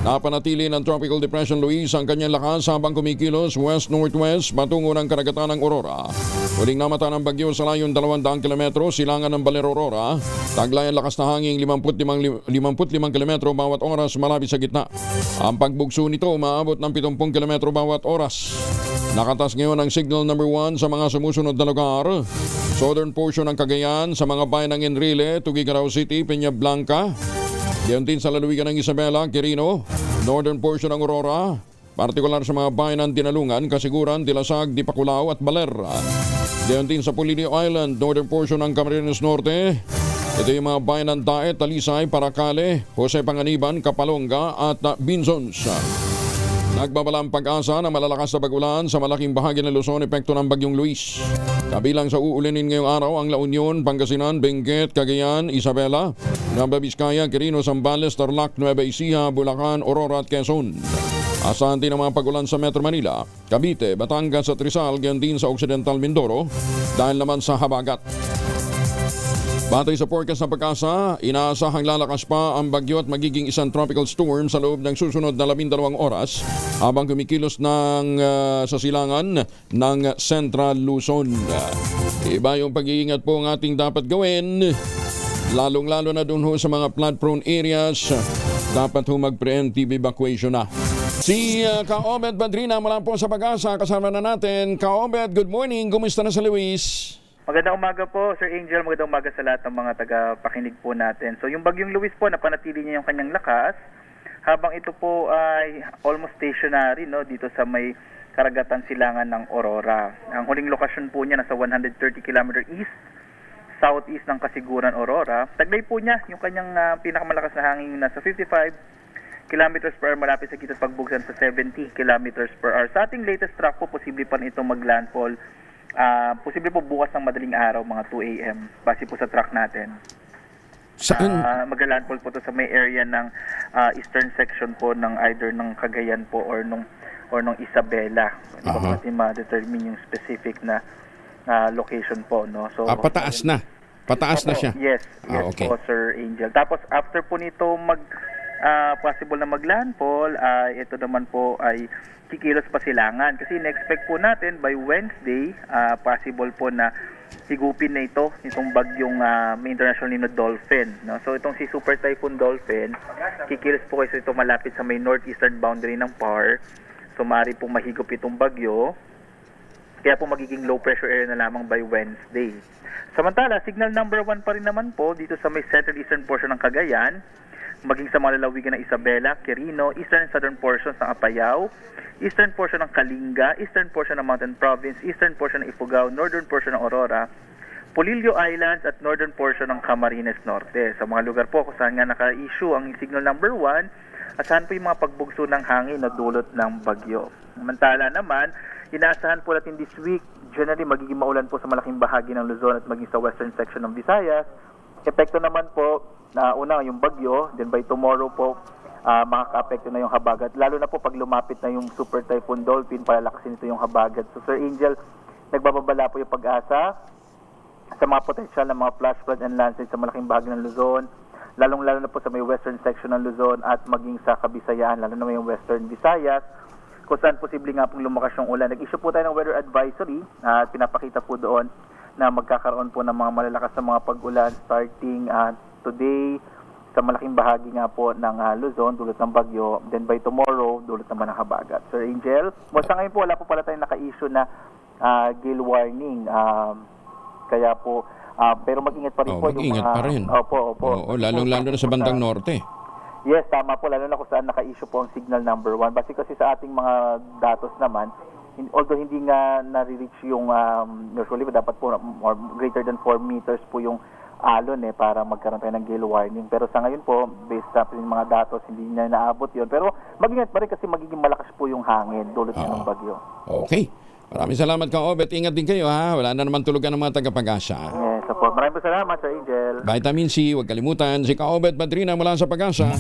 Napanatili ng Tropical Depression Luis ang kanyang lakas habang kumikilos west-northwest patungo ng karagatan ng Aurora. Huling namata ng bagyo sa layong 200 kilometro silangan ng Baler Aurora. Taglay ang lakas na hangin 55 kilometro bawat oras malapit sa gitna. Ang pagbugso nito umaabot ng 70 kilometro bawat oras. Nakatas ngayon ang signal number 1 sa mga sumusunod na lugar. Southern portion ng Cagayan sa mga bayan ng Enrile, Tuguegarao City, Peña Blanca. Diyan din sa lalawigan ng Isabela, Quirino, northern portion ng Aurora, partikular sa mga bayan ng Tinalungan, Kasiguran, Dilasag, Dipaculao at Baler. Diyan din sa Polilio Island, northern portion ng Camarines Norte. Ito yung mga bayan ng Daet, Talisay, Paracale, Jose Panganiban, Kapalonga at Binzons. Nagbabalang pag-asa na malalakas na pag-ulan sa malaking bahagi ng Luzon epekto ng Bagyong Luis. Kabilang sa uulanin ngayong araw ang La Union, Pangasinan, Benguet, Cagayan, Isabela, Nueva Vizcaya, Quirino, Zambales, Tarlac, Nueva Ecija, Bulacan, Aurora at Quezon. Asahan din ang mga pag-ulan sa Metro Manila, Cavite, Batangas at Rizal, ganyan din sa Occidental Mindoro dahil naman sa habagat. Batay sa forecast ng pag-asa, inaasahang lalakas pa ang bagyo at magiging isang tropical storm sa loob ng susunod na 12 oras habang kumikilos sa silangan ng Central Luzon. Iba yung pag-iingat po ang ating dapat gawin, lalong-lalo na doon sa mga flood-prone areas. Dapat mag-preemptive evacuation na. Si Ka-Obed Badrina mula po sa pag-asa, kasama na natin. Ka-Obed, good morning. Kumusta na sa Luis? Magandang umaga po, Sir Angel. Magandang umaga sa lahat ng mga taga-pakinig po natin. So yung Bagyong Luis po, napanatili niya yung kanyang lakas habang ito po ay almost stationary dito sa may karagatan silangan ng Aurora. Ang huling lokasyon po niya nasa 130 km east, southeast ng Kasiguran, Aurora. Taglay po niya yung kanyang pinakamalakas na hangin nasa 55 km per hour malapit sa gitna't pagbugsan sa 70 km per hour. Sa ating latest track po, posible pa nito mag-landfall. Posible po bukas ng madaling araw, mga 2 a.m. base po sa track natin. Saan? Mag-landfall po to sa may area ng eastern section po ng either ng Cagayan po or nung Isabela. Hindi po natin ma-determine yung specific na location po. No? So, pataas na. Pataas na siya. Yes, okay. Po, Sir Angel. Tapos after po nito possible na mag-landfall, ito naman po ay kikilos pa silangan. Kasi in-expect po natin by Wednesday, possible po na higupin na itong bagyong may international name na Dolphin. No? So itong si Super Typhoon Dolphin, kikilos po kasi ito malapit sa may northeastern boundary ng PAR. So maaari pong mahigop itong bagyo. Kaya po magiging low pressure area na lamang by Wednesday. Samantala, signal number 1 pa rin naman po dito sa may central eastern portion ng Cagayan, maging sa mga lalawigan ng Isabela, Quirino, eastern and southern portions ng Apayao, eastern portion ng Kalinga, eastern portion ng Mountain Province, eastern portion ng Ifugao, northern portion ng Aurora, Polillo Islands at northern portion ng Camarines Norte. Sa mga lugar po kung saan nga naka-issue ang signal number 1, asahan po yung mga pagbugso ng hangin na dulot ng bagyo. Samantala naman, inaasahan po natin this week, generally magiging maulan po sa malaking bahagi ng Luzon at maging sa western section ng Visayas. Epekto naman po, una yung bagyo, then by tomorrow po, makaka-apekto na yung habagat. Lalo na po pag lumapit na yung Super Typhoon Dolphin, palalakasin ito yung habagat. So Sir Angel, nagbababala po yung pag-asa sa mga potensyal na mga flash flood and landslide sa malaking bahagi ng Luzon, lalong-lalo na po sa may western section ng Luzon at maging sa Kabisayaan, lalo na may yung western Visayas, kung saan posible nga pong lumakas yung ulan. Nag-issue po tayo ng weather advisory at pinapakita po doon na magkakaroon po ng mga malalakas na mga pag-ulan starting today sa malaking bahagi nga po ng Luzon dulot ng bagyo, then by tomorrow dulot naman ng habagat. Sir Angel, sa ngayon po wala po pala tayong naka-issue na gale warning, kaya po pero mag-ingat pa rin po mag-ingat pa rin. Opo. Lalong-lalo na sa bandang norte. Yes, tama po, lalo na kung saan naka-issue po ang signal number 1. Base kasi sa ating mga datos naman, although hindi nga nare-reach yung usually dapat po greater than 4 meters po yung alon para magkaroon tayo ng gale warning. Pero sa ngayon po, based sa mga datos, hindi na naabot yun. Pero mag-ingat pa rin kasi magiging malakas po yung hangin dulot ng bagyo. Okay. Maraming salamat, Ka-Obed. Ingat din kayo, ha? Wala na naman tulugan ng mga tagapag-asa. Yes, po. Maraming salamat, Sir Angel. Vitamin C, huwag kalimutan. Si Ka-Obed Badrina mula sa Pag-asa.